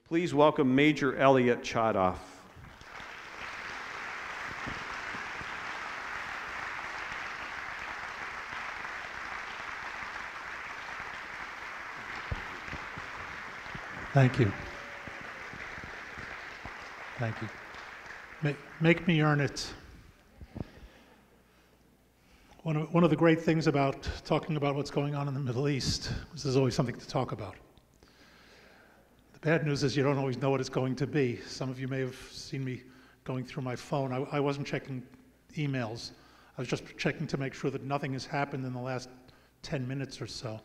Please welcome Major Elliot Chodoff. Thank you. Thank you. Make me earn it. One of the great things about talking about what's going on in the Middle East is there's always something to talk about. The bad news is you don't always know what it's going to be. Some of you may have seen me going through my phone. I wasn't checking emails. I was just checking to make sure that nothing has happened in the last 10 minutes or so.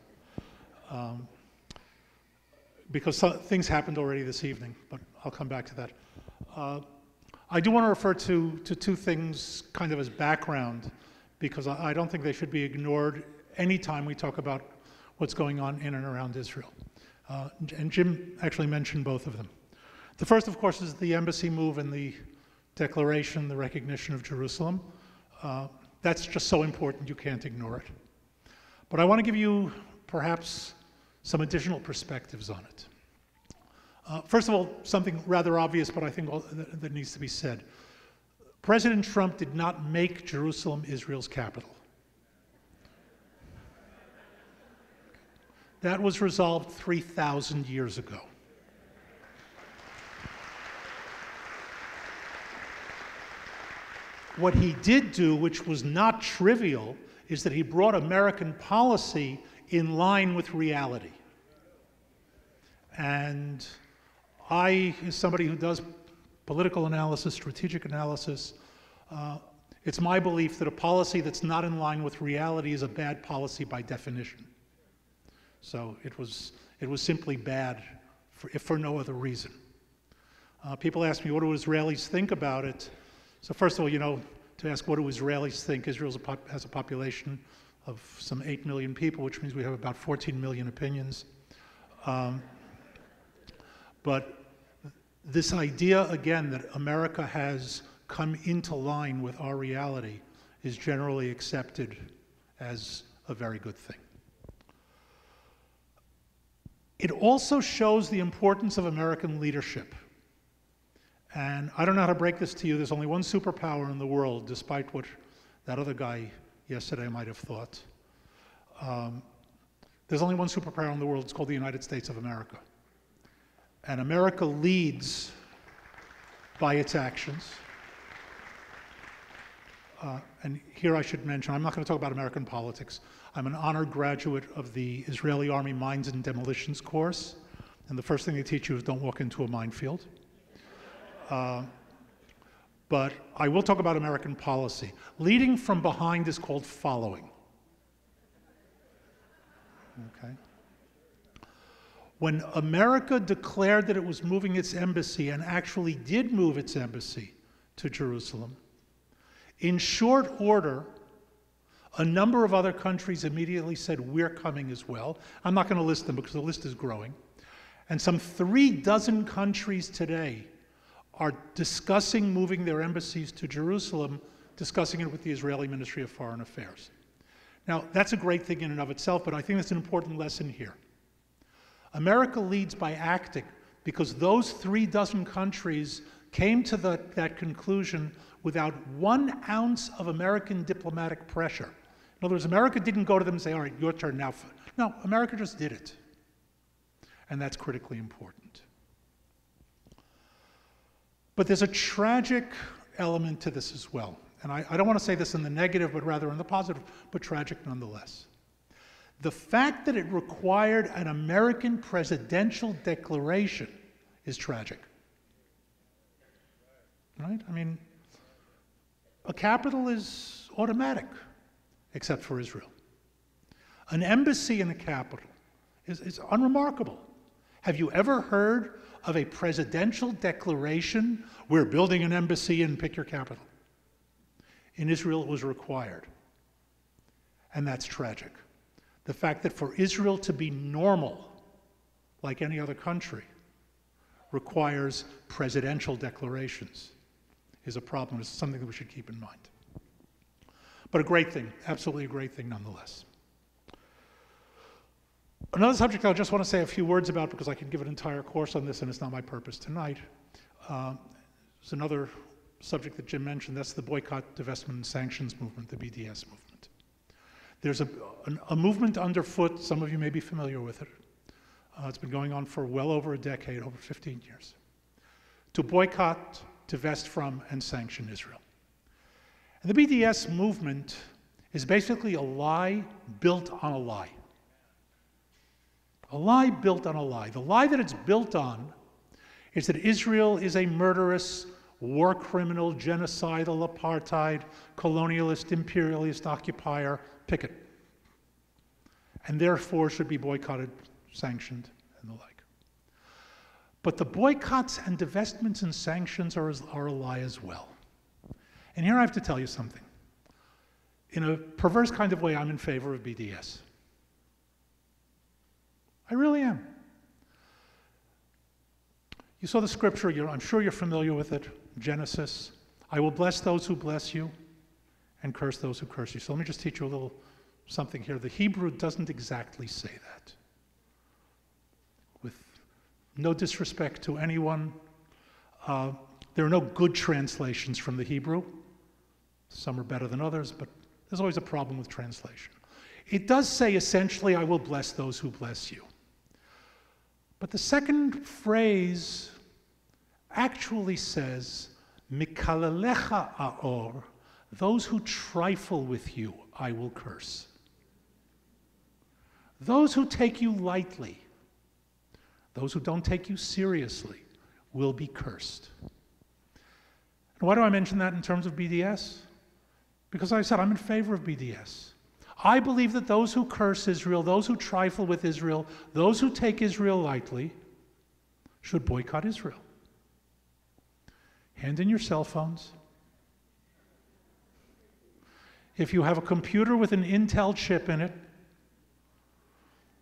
Because things happened already this evening, but I'll come back to that. I do want to refer to two things kind of as background, because I don't think they should be ignored anytime we talk about what's going on in and around Israel. And Jim actually mentioned both of them. The first, of course, is the embassy move and the declaration, the recognition of Jerusalem. That's just so important you can't ignore it. But I want to give you perhaps some additional perspectives on it. First of all, something rather obvious, but I think that needs to be said. President Trump did not make Jerusalem Israel's capital. That was resolved 3,000 years ago. What he did do, which was not trivial, is that he brought American policy in line with reality. And I, as somebody who does political analysis, strategic analysis, it's my belief that a policy that's not in line with reality is a bad policy by definition. So it was simply bad for no other reason. People ask me, what do Israelis think about it? So first of all, to ask what do Israelis think, Israel has a population of some 8 million people, which means we have about 14 million opinions. But this idea, again, that America has come into line with our reality is generally accepted as a very good thing. It also shows the importance of American leadership. And I don't know how to break this to you. There's only one superpower in the world, despite what that other guy yesterday might have thought. There's only one superpower in the world. It's called the United States of America. And America leads by its actions. And here I should mention, I'm not going to talk about American politics. I'm an honored graduate of the Israeli Army Mines and Demolitions course. And the first thing they teach you is don't walk into a minefield. But I will talk about American policy. Leading from behind is called following. Okay. When America declared that it was moving its embassy, and actually did move its embassy to Jerusalem, in short order, a number of other countries immediately said, we're coming as well. I'm not going to list them because the list is growing. And some 36 countries today are discussing moving their embassies to Jerusalem, discussing it with the Israeli Ministry of Foreign Affairs. Now, that's a great thing in and of itself, but I think that's an important lesson here. America leads by acting because those 36 countries came to that conclusion without 1 ounce of American diplomatic pressure. In other words, America didn't go to them and say, all right, your turn now. No, America just did it. And that's critically important. But there's a tragic element to this as well. And I don't want to say this in the negative, but rather in the positive, but tragic nonetheless. The fact that it required an American presidential declaration is tragic. Right? I mean, a capital is automatic, except for Israel. An embassy in a capital is unremarkable. Have you ever heard of a presidential declaration, we're building an embassy and pick your capital? In Israel, it was required. And that's tragic. The fact that for Israel to be normal, like any other country, requires presidential declarations is a problem. It's something that we should keep in mind. But a great thing, absolutely a great thing nonetheless. Another subject I just want to say a few words about, because I can give an entire course on this and it's not my purpose tonight. It's another subject that Jim mentioned. That's the Boycott, Divestment, and Sanctions movement, the BDS movement. There's a movement underfoot. Some of you may be familiar with it. It's been going on for well over a decade, over 15 years, to boycott, divest from, and sanction Israel. And the BDS movement is basically a lie built on a lie. A lie built on a lie. The lie that it's built on is that Israel is a murderous, war criminal, genocidal, apartheid, colonialist, imperialist occupier, picket, and therefore should be boycotted, sanctioned, and the like. But the boycotts and divestments and sanctions are a lie as well. And here I have to tell you something. In a perverse kind of way, I'm in favor of BDS. I really am. You saw the scripture, I'm sure you're familiar with it, Genesis. I will bless those who bless you and curse those who curse you. So let me just teach you a little something here. The Hebrew doesn't exactly say that. With no disrespect to anyone, there are no good translations from the Hebrew. Some are better than others, but there's always a problem with translation. It does say essentially, I will bless those who bless you. But the second phrase actually says, Mikalalecha aor, those who trifle with you, I will curse. Those who take you lightly, those who don't take you seriously, will be cursed. And why do I mention that in terms of BDS? Because I said I'm in favor of BDS. I believe that those who curse Israel, those who trifle with Israel, those who take Israel lightly, should boycott Israel. Hand in your cell phones. If you have a computer with an Intel chip in it,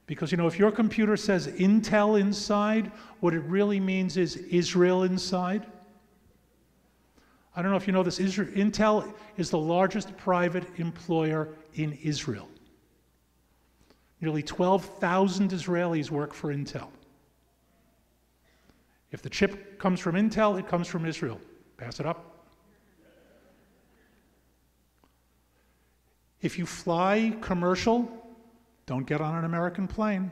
because if your computer says Intel inside, what it really means is Israel inside. I don't know if you know this, Intel is the largest private employer in Israel. Nearly 12,000 Israelis work for Intel. If the chip comes from Intel, it comes from Israel. Pass it up. If you fly commercial, don't get on an American plane.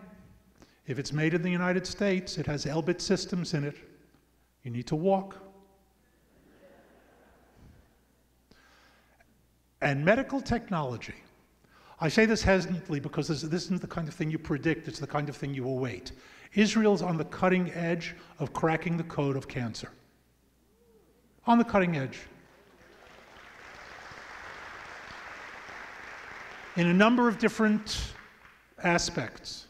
If it's made in the United States, it has Elbit systems in it. You need to walk. And medical technology. I say this hesitantly because this isn't the kind of thing you predict, it's the kind of thing you await. Israel's on the cutting edge of cracking the code of cancer. On the cutting edge. In a number of different aspects.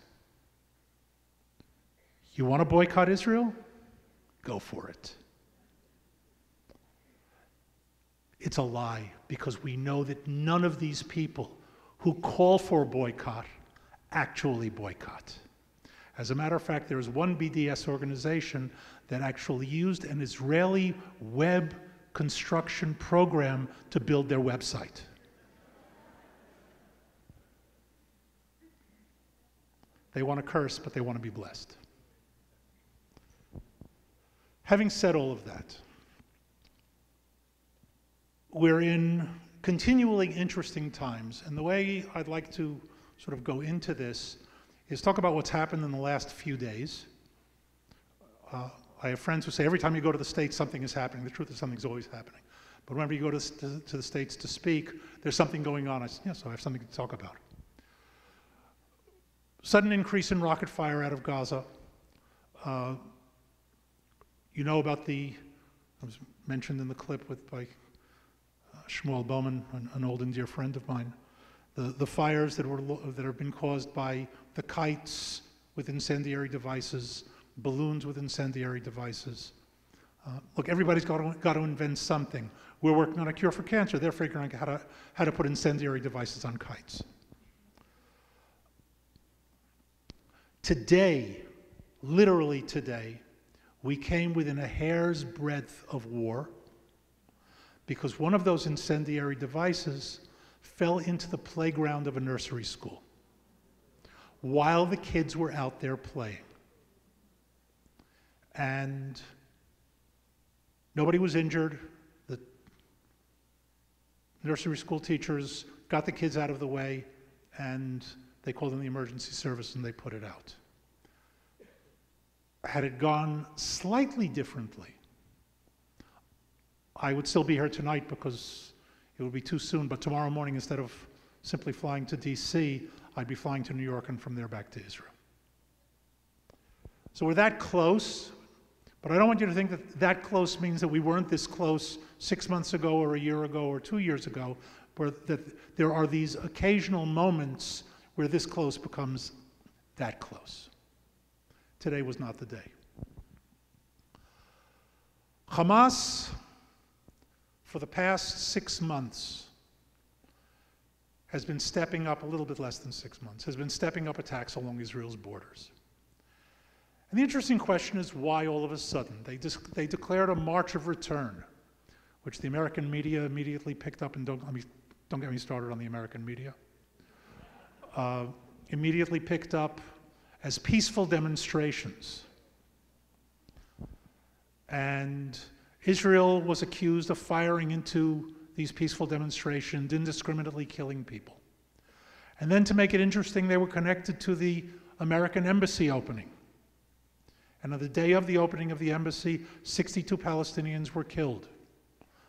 You want to boycott Israel? Go for it. It's a lie, because we know that none of these people who call for a boycott actually boycott. As a matter of fact, there is one BDS organization that actually used an Israeli web construction program to build their website. They want to curse, but they want to be blessed. Having said all of that, we're in continually interesting times, and the way I'd like to sort of go into this is talk about what's happened in the last few days. I have friends who say every time you go to the States, something is happening. The truth is something's always happening. But whenever you go to the States to speak, there's something going on. I said, yes, I have something to talk about. Sudden increase in rocket fire out of Gaza. You know about it was mentioned in the clip by Shmuel Bowman, an old and dear friend of mine, the fires that have been caused by the kites with incendiary devices, balloons with incendiary devices. Look, everybody's got to invent something. We're working on a cure for cancer. They're figuring out how to put incendiary devices on kites. Today, literally today, we came within a hair's breadth of war because one of those incendiary devices fell into the playground of a nursery school. while the kids were out there playing. And nobody was injured. The nursery school teachers got the kids out of the way, and they called in the emergency service and they put it out. Had it gone slightly differently, I would still be here tonight because it would be too soon, but tomorrow morning, instead of simply flying to DC, I'd be flying to New York and from there back to Israel. So we're that close, but I don't want you to think that that close means that we weren't this close 6 months ago or a year ago or 2 years ago, but that there are these occasional moments where this close becomes that close. Today was not the day. Hamas, for the past 6 months, has been stepping up, a little bit less than 6 months, has been stepping up attacks along Israel's borders. And the interesting question is why all of a sudden? They declared a march of return, which the American media immediately picked up, and don't get me started on the American media, immediately picked up as peaceful demonstrations. And Israel was accused of firing into these peaceful demonstrations, indiscriminately killing people. And then to make it interesting, they were connected to the American embassy opening. And on the day of the opening of the embassy, 62 Palestinians were killed.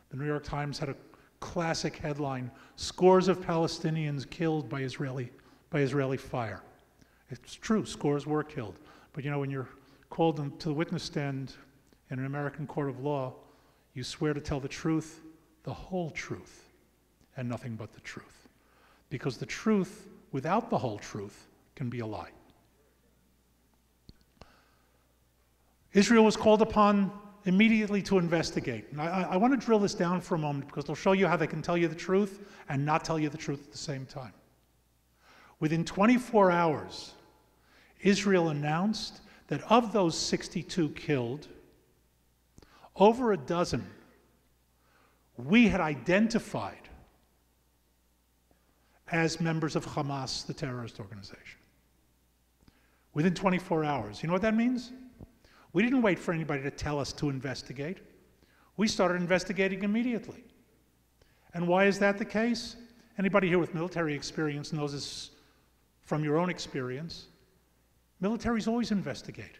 The New York Times had a classic headline, "Scores of Palestinians killed by Israeli fire." It's true, scores were killed. But you know, when you're called to the witness stand in an American court of law, you swear to tell the truth, the whole truth, and nothing but the truth. Because the truth, without the whole truth, can be a lie. Israel was called upon immediately to investigate. And I want to drill this down for a moment because it'll show you how they can tell you the truth and not tell you the truth at the same time. Within 24 hours, Israel announced that of those 62 killed, over a dozen we had identified as members of Hamas, the terrorist organization. Within 24 hours. You know what that means? We didn't wait for anybody to tell us to investigate. We started investigating immediately. And why is that the case? Anybody here with military experience knows this from your own experience. Militaries always investigate.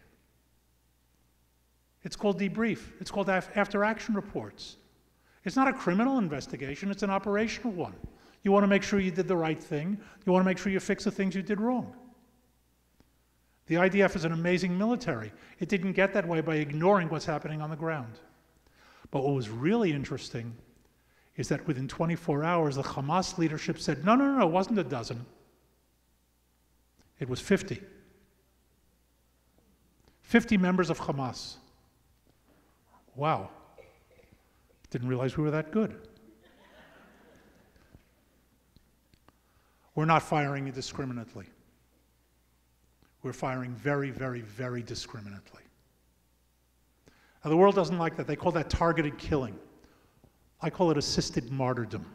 It's called debrief. It's called after-action reports. It's not a criminal investigation, it's an operational one. You want to make sure you did the right thing. You want to make sure you fix the things you did wrong. The IDF is an amazing military. It didn't get that way by ignoring what's happening on the ground. But what was really interesting is that within 24 hours, the Hamas leadership said, no, it wasn't a dozen. It was 50. 50 members of Hamas. Wow. Didn't realize we were that good. We're not firing indiscriminately. We're firing very, very, very discriminately. Now, the world doesn't like that. They call that targeted killing. I call it assisted martyrdom.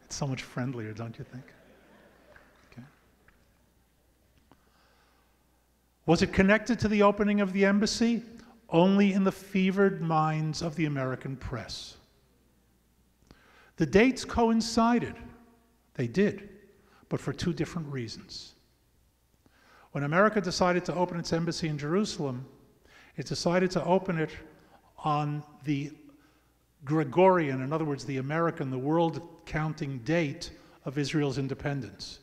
It's so much friendlier, don't you think? Okay. Was it connected to the opening of the embassy? Only in the fevered minds of the American press. The dates coincided. They did, but for two different reasons. When America decided to open its embassy in Jerusalem, it decided to open it on the Gregorian, in other words, the American, the world counting date of Israel's independence,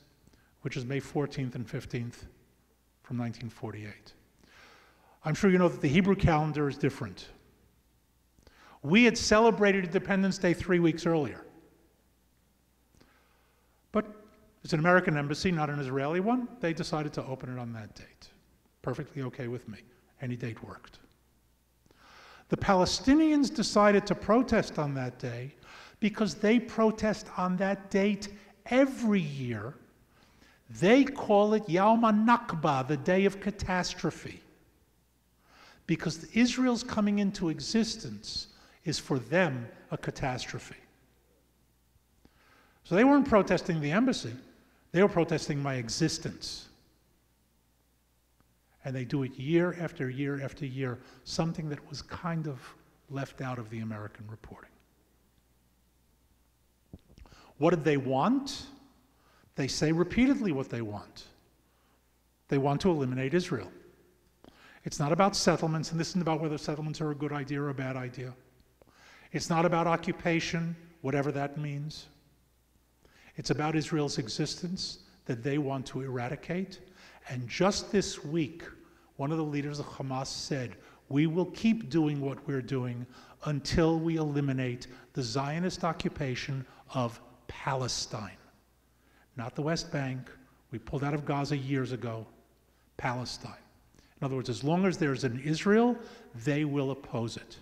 which is May 14th and 15th from 1948. I'm sure you know that the Hebrew calendar is different. We had celebrated Independence Day 3 weeks earlier. But it's an American embassy, not an Israeli one. They decided to open it on that date. Perfectly okay with me. Any date worked. The Palestinians decided to protest on that day because they protest on that date every year. They call it Yawm HaNakba, the day of catastrophe. Because Israel's coming into existence is for them a catastrophe. So they weren't protesting the embassy. They were protesting my existence. And they do it year after year after year, something that was kind of left out of the American reporting. What did they want? They say repeatedly what they want. They want to eliminate Israel. It's not about settlements, and this isn't about whether settlements are a good idea or a bad idea. It's not about occupation, whatever that means. It's about Israel's existence that they want to eradicate. And just this week, one of the leaders of Hamas said, we will keep doing what we're doing until we eliminate the Zionist occupation of Palestine. Not the West Bank. We pulled out of Gaza years ago. Palestine. In other words, as long as there's an Israel, they will oppose it.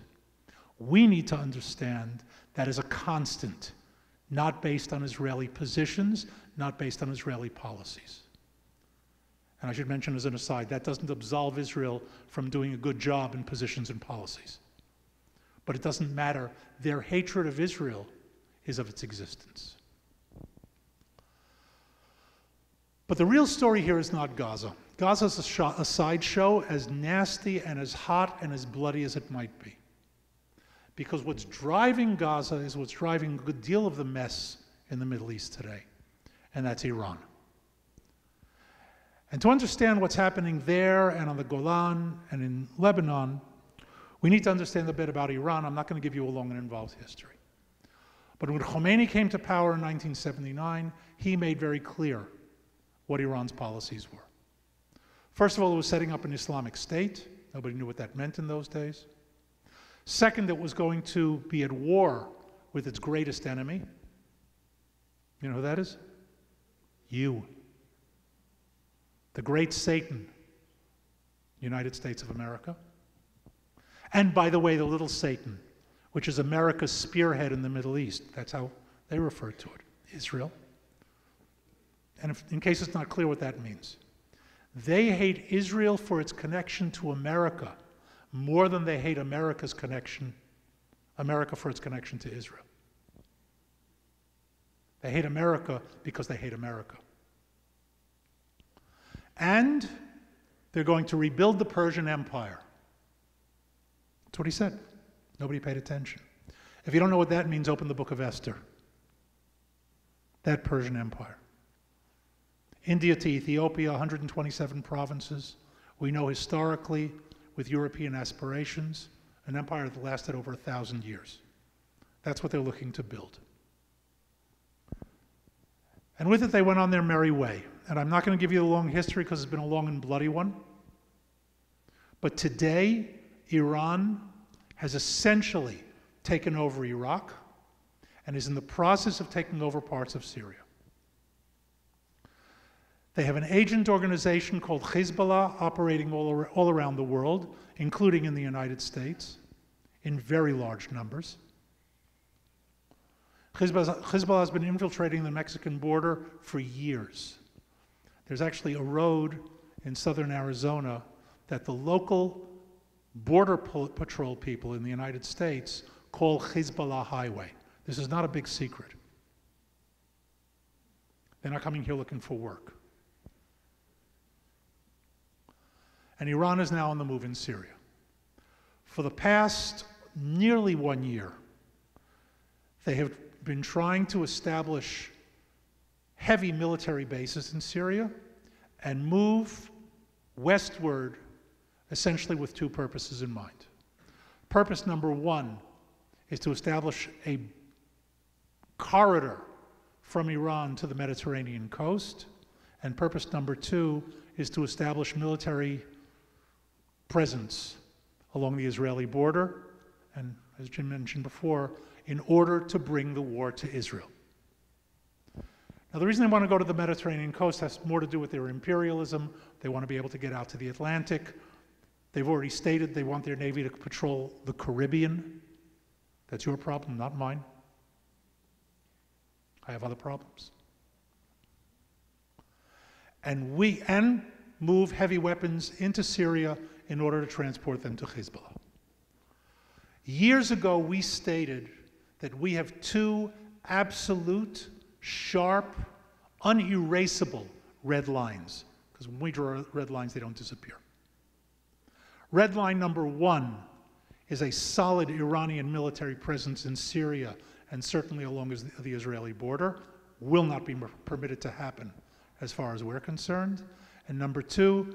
We need to understand that is a constant, not based on Israeli positions, not based on Israeli policies. And I should mention as an aside, that doesn't absolve Israel from doing a good job in positions and policies. But it doesn't matter. Their hatred of Israel is of its existence. But the real story here is not Gaza. Gaza is a sideshow, as nasty and as hot and as bloody as it might be. Because what's driving Gaza is what's driving a good deal of the mess in the Middle East today, and that's Iran. And to understand what's happening there and on the Golan and in Lebanon, we need to understand a bit about Iran. I'm not going to give you a long and involved history. But when Khomeini came to power in 1979, he made very clear what Iran's policies were. First of all, it was setting up an Islamic State. Nobody knew what that meant in those days. Second, it was going to be at war with its greatest enemy. You know who that is? You. The great Satan, United States of America. And by the way, the little Satan, which is America's spearhead in the Middle East. That's how they refer to it, Israel. And in case it's not clear what that means, they hate Israel for its connection to America more than they hate America for its connection to Israel. They hate America because they hate America. And they're going to rebuild the Persian Empire. That's what he said. Nobody paid attention. If you don't know what that means, open the book of Esther. That Persian Empire. India to Ethiopia, 127 provinces. We know historically, with European aspirations, an empire that lasted over 1,000 years. That's what they're looking to build. And with it, they went on their merry way. And I'm not going to give you the long history because it's been a long and bloody one. But today, Iran has essentially taken over Iraq and is in the process of taking over parts of Syria. They have an agent organization called Hezbollah operating all around the world, including in the United States, in very large numbers. Hezbollah has been infiltrating the Mexican border for years. There's actually a road in southern Arizona that the local border patrol people in the United States call Hezbollah Highway. This is not a big secret. They're not coming here looking for work. And Iran is now on the move in Syria. For the past nearly 1 year, they have been trying to establish heavy military bases in Syria and move westward, essentially with two purposes in mind. Purpose number one is to establish a corridor from Iran to the Mediterranean coast, and purpose number two is to establish military presence along the Israeli border, and as Jim mentioned before, in order to bring the war to Israel. Now, the reason they want to go to the Mediterranean coast has more to do with their imperialism. They want to be able to get out to the Atlantic. They've already stated they want their Navy to patrol the Caribbean. That's your problem, not mine. I have other problems. And move heavy weapons into Syria in order to transport them to Hezbollah. Years ago, we stated that we have two absolute, sharp, unerasable red lines, because when we draw red lines, they don't disappear. Red line number 1 is a solid Iranian military presence in Syria and certainly along the Israeli border. Will not be permitted to happen as far as we're concerned. And number 2,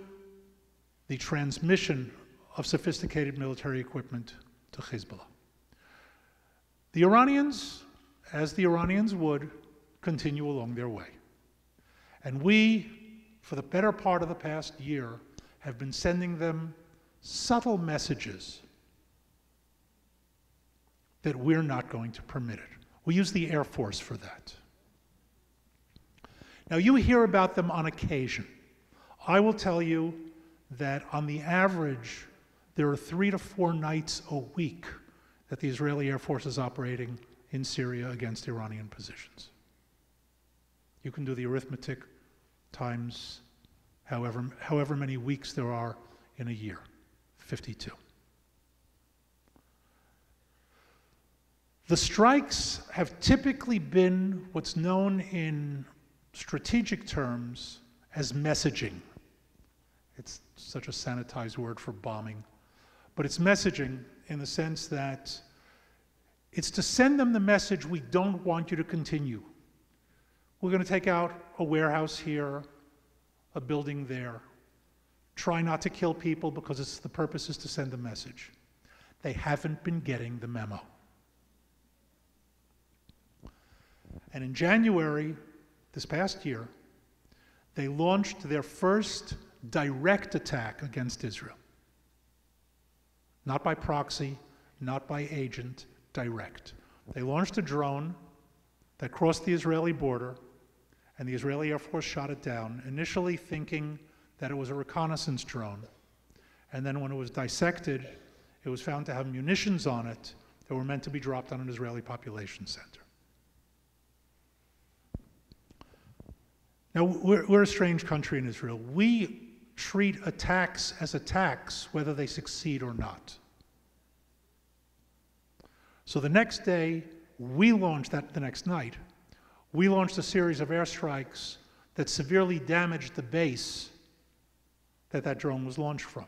the transmission of sophisticated military equipment to Hezbollah. The Iranians, as the Iranians would, continue along their way. And we, for the better part of the past year, have been sending them subtle messages that we're not going to permit it. We use the Air Force for that. Now, you hear about them on occasion. I will tell you that on the average, there are 3 to 4 nights a week that the Israeli Air Force is operating in Syria against Iranian positions. You can do the arithmetic times however many weeks there are in a year, 52. The strikes have typically been what's known in strategic terms as messaging. It's such a sanitized word for bombing. But it's messaging in the sense that it's to send them the message, we don't want you to continue. We're going to take out a warehouse here, a building there. Try not to kill people because the purpose is to send a message. They haven't been getting the memo. And in January, this past year, they launched their first direct attack against Israel. Not by proxy, not by agent, direct. They launched a drone that crossed the Israeli border, and the Israeli Air Force shot it down, initially thinking that it was a reconnaissance drone. And then when it was dissected, it was found to have munitions on it that were meant to be dropped on an Israeli population center. Now, we're a strange country in Israel. We treat attacks as attacks, whether they succeed or not. So the next day, the next night, we launched a series of airstrikes that severely damaged the base that drone was launched from.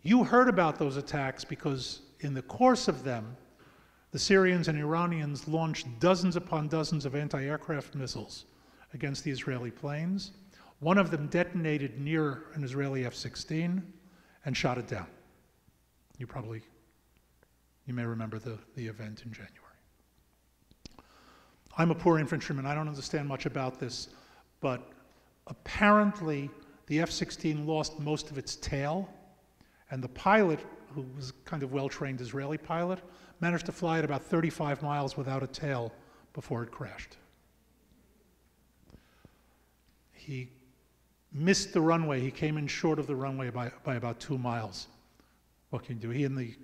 You heard about those attacks because in the course of them, the Syrians and Iranians launched dozens upon dozens of anti-aircraft missiles against the Israeli planes. One of them detonated near an Israeli F-16 and shot it down. You may remember the event in January. I'm a poor infantryman. I don't understand much about this, but apparently the F-16 lost most of its tail, and the pilot, who was a kind of well-trained Israeli pilot, managed to fly at about 35 miles without a tail before it crashed. He missed the runway. He came in short of the runway by about 2 miles. What can you do? He and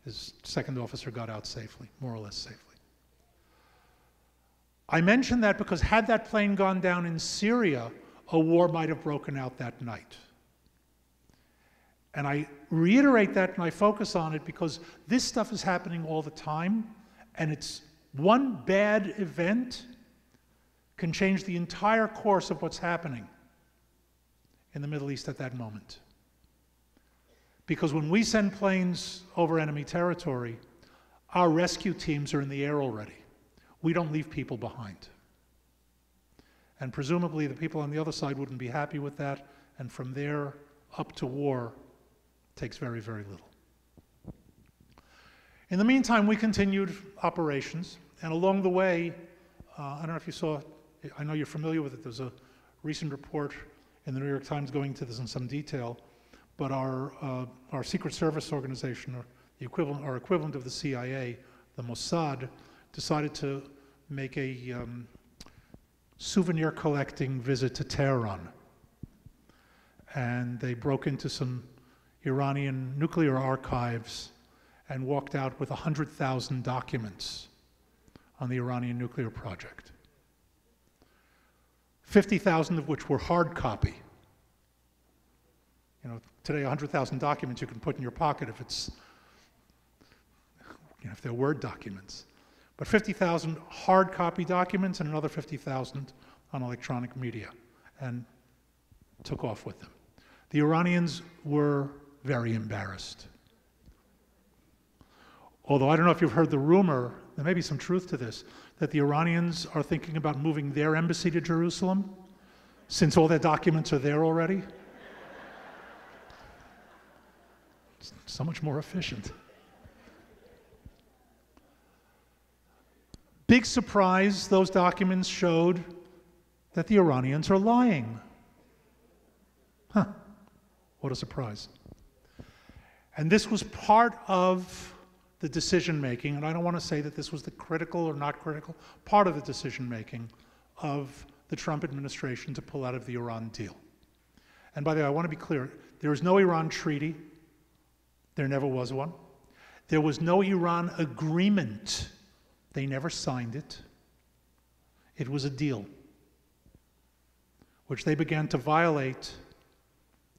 his second officer got out safely, more or less safely. I mention that because had that plane gone down in Syria, a war might have broken out that night. And I reiterate that and I focus on it because this stuff is happening all the time, and it's one bad event can change the entire course of what's happening in the Middle East at that moment. Because when we send planes over enemy territory, our rescue teams are in the air already. We don't leave people behind. And presumably the people on the other side wouldn't be happy with that, and from there up to war takes very, very little. In the meantime, we continued operations, and along the way, I don't know if you saw, I know you're familiar with it, there's a recent report in the New York Times going into this in some detail, but our Secret Service organization, or our equivalent of the CIA, the Mossad, decided to make a souvenir collecting visit to Tehran. And they broke into some Iranian nuclear archives and walked out with 100,000 documents on the Iranian nuclear project. 50,000 of which were hard copy. You know, today 100,000 documents you can put in your pocket if if they're Word documents. But 50,000 hard copy documents and another 50,000 on electronic media and took off with them. The Iranians were very embarrassed. Although I don't know if you've heard the rumor, there may be some truth to this, that the Iranians are thinking about moving their embassy to Jerusalem, since all their documents are there already. It's so much more efficient. Big surprise, those documents showed that the Iranians are lying. Huh, what a surprise. And this was part of the decision-making, and I don't want to say that this was the critical or not critical, part of the decision-making of the Trump administration to pull out of the Iran deal. And by the way, I want to be clear, there is no Iran treaty. There never was one. There was no Iran agreement. They never signed it. It was a deal, which they began to violate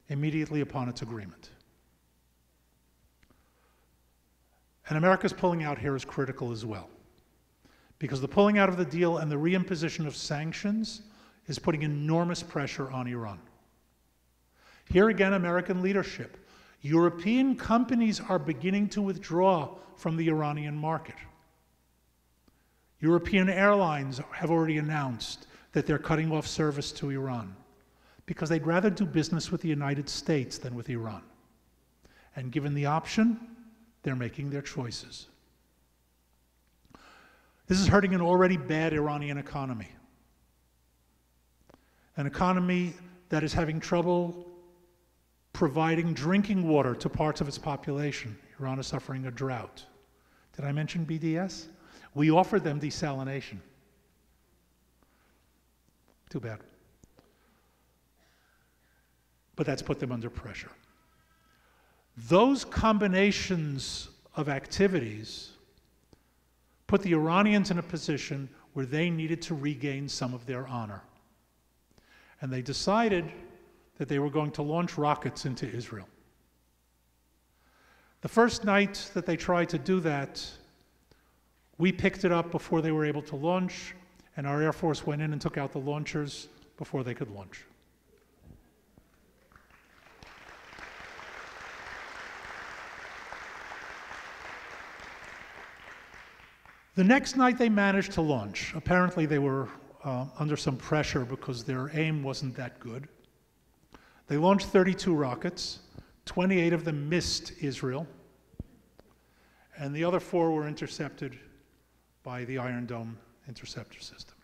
immediately upon its agreement. And America's pulling out here is critical as well, because the pulling out of the deal and the reimposition of sanctions is putting enormous pressure on Iran. Here again, American leadership. European companies are beginning to withdraw from the Iranian market. European airlines have already announced that they're cutting off service to Iran because they'd rather do business with the United States than with Iran. And given the option, they're making their choices. This is hurting an already bad Iranian economy. An economy that is having trouble providing drinking water to parts of its population. Iran is suffering a drought. Did I mention BDS? We offered them desalination. Too bad. But that's put them under pressure. Those combinations of activities put the Iranians in a position where they needed to regain some of their honor. And they decided that they were going to launch rockets into Israel. The first night that they tried to do that, we picked it up before they were able to launch, and our Air Force went in and took out the launchers before they could launch. The next night they managed to launch. Apparently they were under some pressure because their aim wasn't that good. They launched 32 rockets. 28 of them missed Israel, and the other 4 were intercepted by the Iron Dome interceptor system.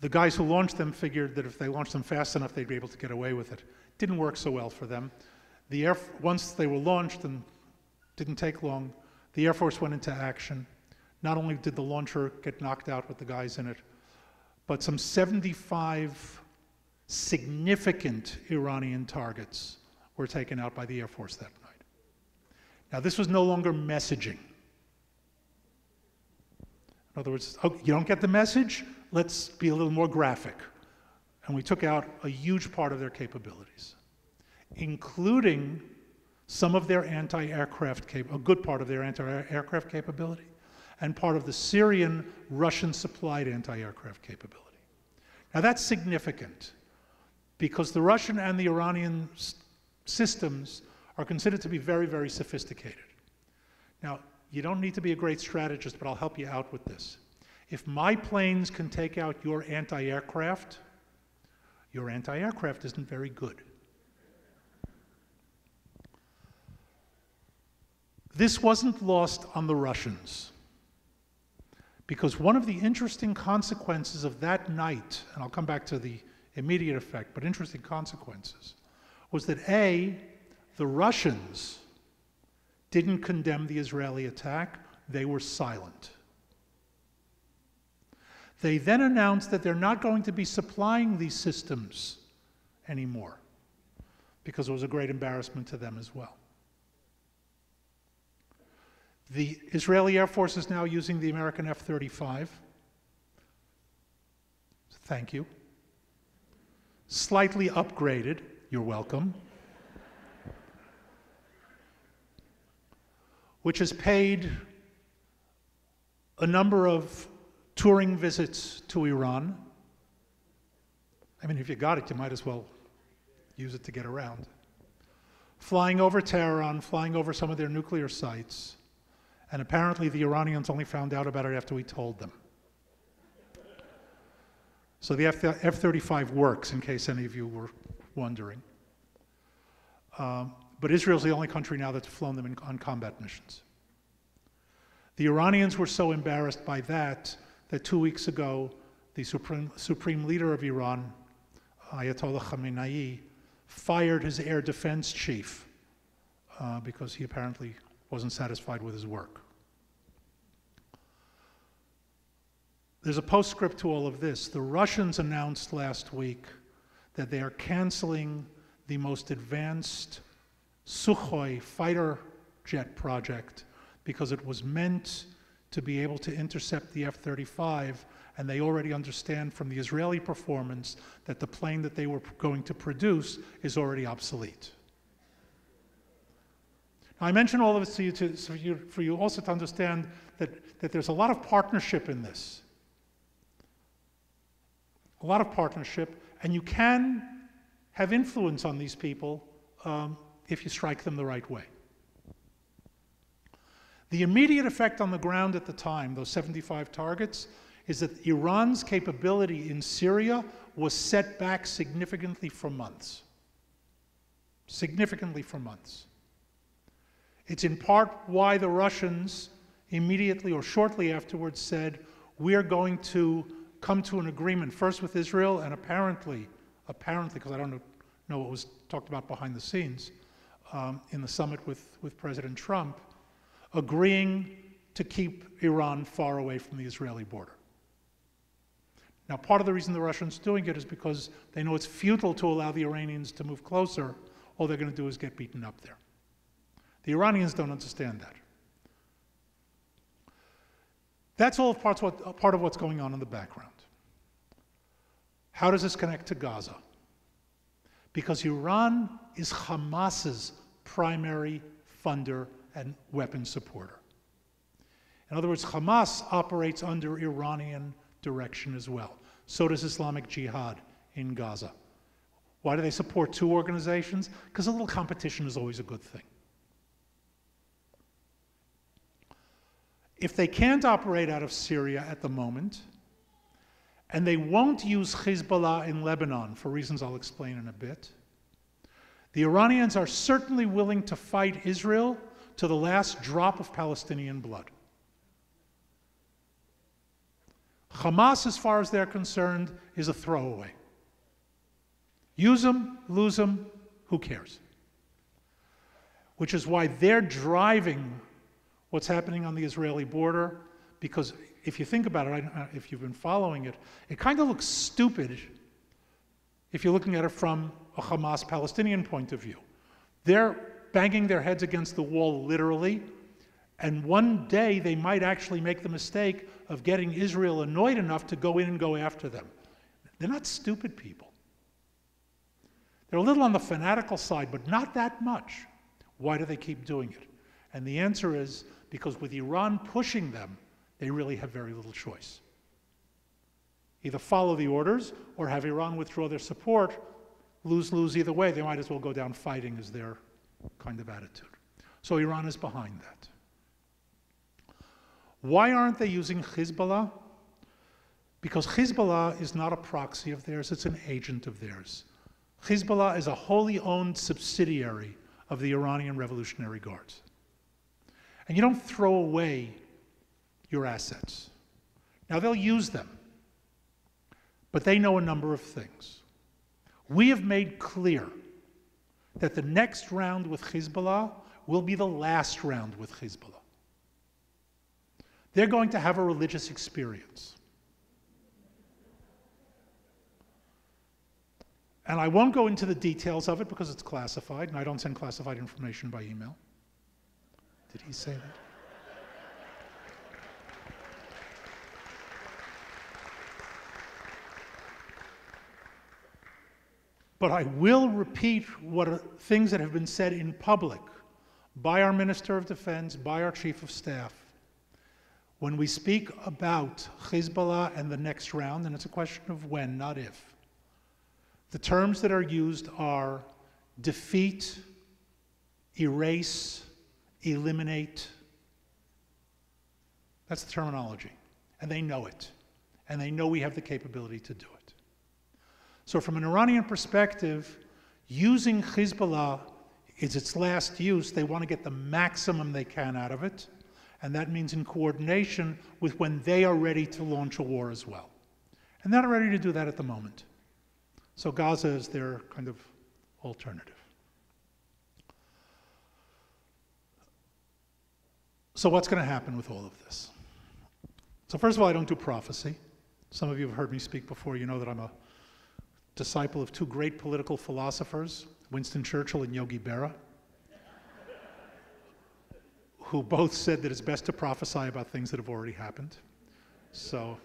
The guys who launched them figured that if they launched them fast enough, they'd be able to get away with it. Didn't work so well for them. Once they were launched, and didn't take long, the Air Force went into action. Not only did the launcher get knocked out with the guys in it, but some 75 significant Iranian targets were taken out by the Air Force that night. Now, this was no longer messaging. In other words, oh, you don't get the message? Let's be a little more graphic. And we took out a huge part of their capabilities, including some of their anti-aircraft, a good part of their anti-aircraft capability, and part of the Syrian, Russian-supplied anti-aircraft capability. Now that's significant, because the Russian and the Iranian systems are considered to be very, very sophisticated. Now, you don't need to be a great strategist, but I'll help you out with this. If my planes can take out your anti-aircraft isn't very good. This wasn't lost on the Russians, because one of the interesting consequences of that night, and I'll come back to the immediate effect, but interesting consequences, was that A, the Russians didn't condemn the Israeli attack, they were silent. They then announced that they're not going to be supplying these systems anymore, because it was a great embarrassment to them as well. The Israeli Air Force is now using the American F-35. Thank you. Slightly upgraded. You're welcome. which has paid a number of touring visits to Iran. I mean, if you got it, you might as well use it to get around. Flying over Tehran, flying over some of their nuclear sites, and apparently the Iranians only found out about it after we told them. So the F-35 works, in case any of you were wondering. But Israel's the only country now that's flown them on combat missions. The Iranians were so embarrassed by that 2 weeks ago, the supreme leader of Iran, Ayatollah Khamenei, fired his air defense chief because he apparently wasn't satisfied with his work. There's a postscript to all of this. The Russians announced last week that they are canceling the most advanced Sukhoi fighter jet project because it was meant to be able to intercept the F-35, and they already understand from the Israeli performance that the plane that they were going to produce is already obsolete. Now, I mention all of this to you for you also to understand that there's a lot of partnership in this. A lot of partnership, and you can have influence on these people if you strike them the right way. The immediate effect on the ground at the time, those 75 targets, is that Iran's capability in Syria was set back significantly for months. Significantly for months. It's in part why the Russians immediately or shortly afterwards said, we're going to come to an agreement first with Israel and apparently, because I don't know what was talked about behind the scenes, in the summit with President Trump, agreeing to keep Iran far away from the Israeli border. Now, part of the reason the Russians are doing it is because they know it's futile to allow the Iranians to move closer. All they're going to do is get beaten up there. The Iranians don't understand that. That's all part of what's going on in the background. How does this connect to Gaza? Because Iran is Hamas's primary funder and weapon supporter. In other words, Hamas operates under Iranian direction as well. So does Islamic Jihad in Gaza. Why do they support two organizations? Because a little competition is always a good thing. If they can't operate out of Syria at the moment, and they won't use Hezbollah in Lebanon for reasons I'll explain in a bit, the Iranians are certainly willing to fight Israel to the last drop of Palestinian blood. Hamas, as far as they're concerned, is a throwaway. Use them, lose them, who cares? Which is why they're driving what's happening on the Israeli border, because if you think about it, if you've been following it, it kind of looks stupid if you're looking at it from a Hamas-Palestinian point of view. They're banging their heads against the wall literally, and one day they might actually make the mistake of getting Israel annoyed enough to go in and go after them. They're not stupid people. They're a little on the fanatical side, but not that much. Why do they keep doing it? And the answer is because with Iran pushing them, they really have very little choice. Either follow the orders or have Iran withdraw their support. Lose-lose either way. They might as well go down fighting is their kind of attitude. So Iran is behind that. Why aren't they using Hezbollah? Because Hezbollah is not a proxy of theirs, it's an agent of theirs. Hezbollah is a wholly owned subsidiary of the Iranian Revolutionary Guards. And you don't throw away your assets. Now, they'll use them, but they know a number of things. We have made clear that the next round with Hezbollah will be the last round with Hezbollah. They're going to have a religious experience. And I won't go into the details of it because it's classified, and I don't send classified information by email. Did he say that? But I will repeat things that have been said in public by our Minister of Defense, by our Chief of Staff. When we speak about Hezbollah and the next round, and it's a question of when, not if, the terms that are used are defeat, erase, eliminate. That's the terminology. And they know it. And they know we have the capability to do it. So from an Iranian perspective, using Hezbollah is its last use. They want to get the maximum they can out of it. And that means in coordination with when they are ready to launch a war as well. And they're not ready to do that at the moment. So Gaza is their kind of alternative. So what's going to happen with all of this? So first of all, I don't do prophecy. Some of you have heard me speak before. You know that I'm a disciple of two great political philosophers, Winston Churchill and Yogi Berra, who both said that it's best to prophesy about things that have already happened. So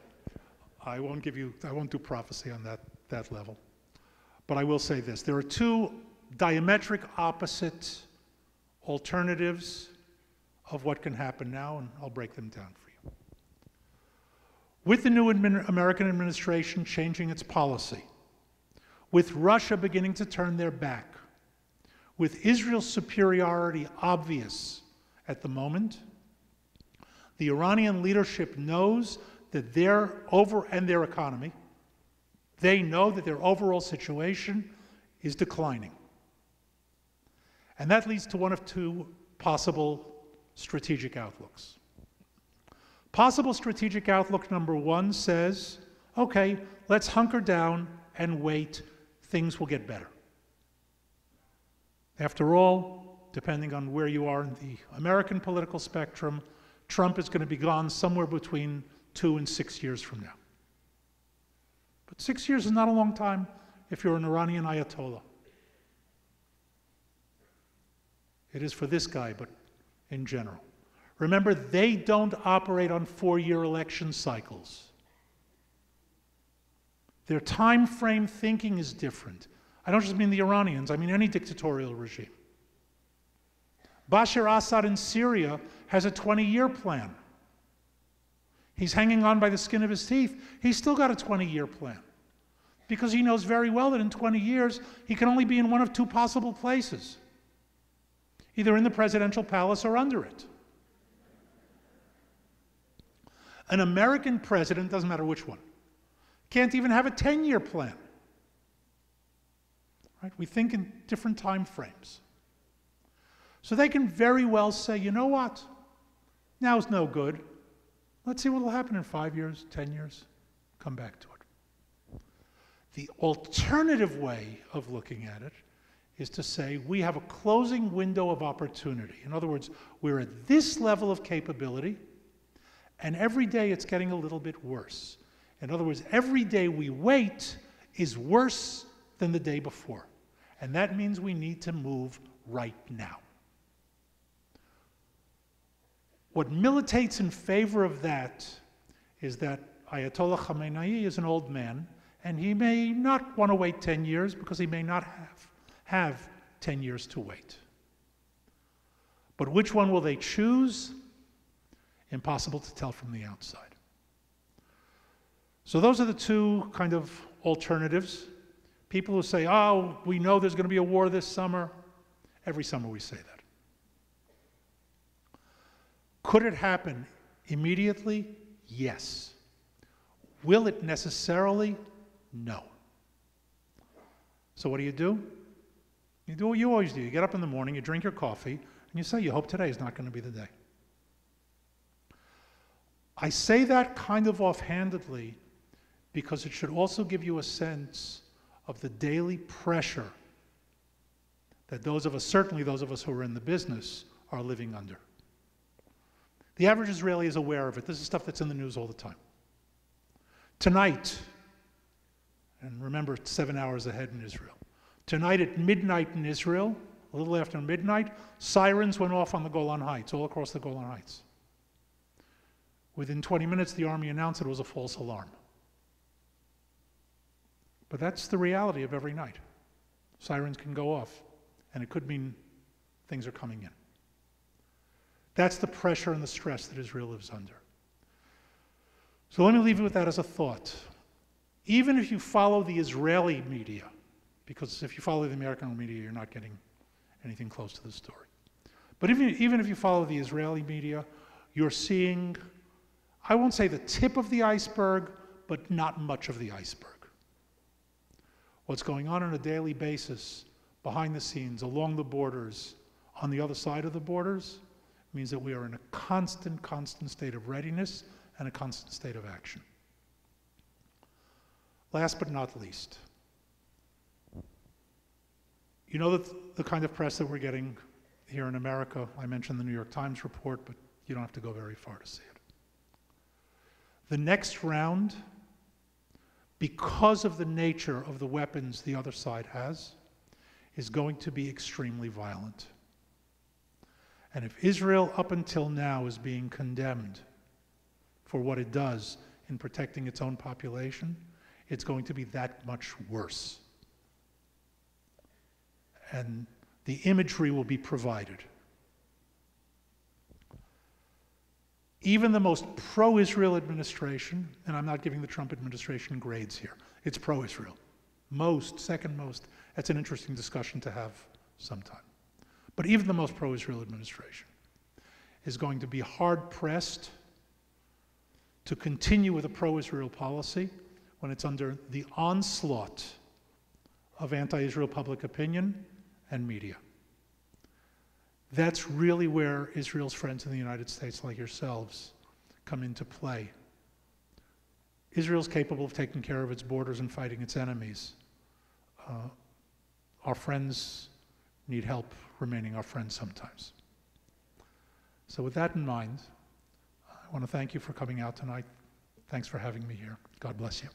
I won't do prophecy on that level. But I will say this. There are two diametric opposite alternatives of what can happen now, and I'll break them down for you. With the new American administration changing its policy, with Russia beginning to turn their back, with Israel's superiority obvious at the moment, the Iranian leadership knows that their economy, they know that their overall situation is declining. And that leads to one of two possible strategic outlooks. Possible strategic outlook number one says, okay, let's hunker down and wait, things will get better. After all, depending on where you are in the American political spectrum, Trump is going to be gone somewhere between 2 and 6 years from now. But 6 years is not a long time if you're an Iranian Ayatollah. It is for this guy, but in general. Remember, they don't operate on 4-year election cycles. Their time frame thinking is different. I don't just mean the Iranians, I mean any dictatorial regime. Bashar Assad in Syria has a 20-year plan. He's hanging on by the skin of his teeth. He's still got a 20-year plan because he knows very well that in 20 years he can only be in one of two possible places, either in the presidential palace or under it. An American president, doesn't matter which one, can't even have a 10-year plan. Right? We think in different time frames. So they can very well say, you know what? Now's no good. Let's see what will happen in 5 years, 10 years. Come back to it. The alternative way of looking at it is to say we have a closing window of opportunity. In other words, we're at this level of capability, and every day it's getting a little bit worse. In other words, every day we wait is worse than the day before. And that means we need to move right now. What militates in favor of that is that Ayatollah Khamenei is an old man, and he may not want to wait 10 years because he may not have 10 years to wait. But which one will they choose? Impossible to tell from the outside. So those are the two kind of alternatives. People who say, oh, we know there's going to be a war this summer. Every summer we say that. Could it happen immediately? Yes. Will it necessarily? No. So what do? You do what you always do. You get up in the morning, you drink your coffee, and you say, you hope today is not going to be the day. I say that kind of offhandedly because it should also give you a sense of the daily pressure that those of us, certainly those of us who are in the business, are living under. The average Israeli is aware of it. This is stuff that's in the news all the time. Tonight, and remember, it's 7 hours ahead in Israel. Tonight at midnight in Israel, a little after midnight, sirens went off on the Golan Heights, all across the Golan Heights. Within 20 minutes, the army announced it was a false alarm. But that's the reality of every night. Sirens can go off, and it could mean things are coming in. That's the pressure and the stress that Israel lives under. So let me leave you with that as a thought. Even if you follow the Israeli media, because if you follow the American media, you're not getting anything close to the story. But even if you follow the Israeli media, you're seeing, I won't say the tip of the iceberg, but not much of the iceberg. What's going on a daily basis, behind the scenes, along the borders, on the other side of the borders, means that we are in a constant state of readiness and a constant state of action. Last but not least, you know that the kind of press that we're getting here in America, I mentioned the New York Times report, but you don't have to go very far to see it. The next round, because of the nature of the weapons the other side has, is going to be extremely violent. And if Israel up until now is being condemned for what it does in protecting its own population, it's going to be that much worse. And the imagery will be provided. Even the most pro-Israel administration, and I'm not giving the Trump administration grades here, it's pro-Israel. Most, second most, that's an interesting discussion to have sometime. But even the most pro-Israel administration is going to be hard-pressed to continue with a pro-Israel policy when it's under the onslaught of anti-Israel public opinion and media. That's really where Israel's friends in the United States, like yourselves, come into play. Israel's capable of taking care of its borders and fighting its enemies. Our friends need help remaining our friends sometimes. So with that in mind, I want to thank you for coming out tonight. Thanks for having me here. God bless you.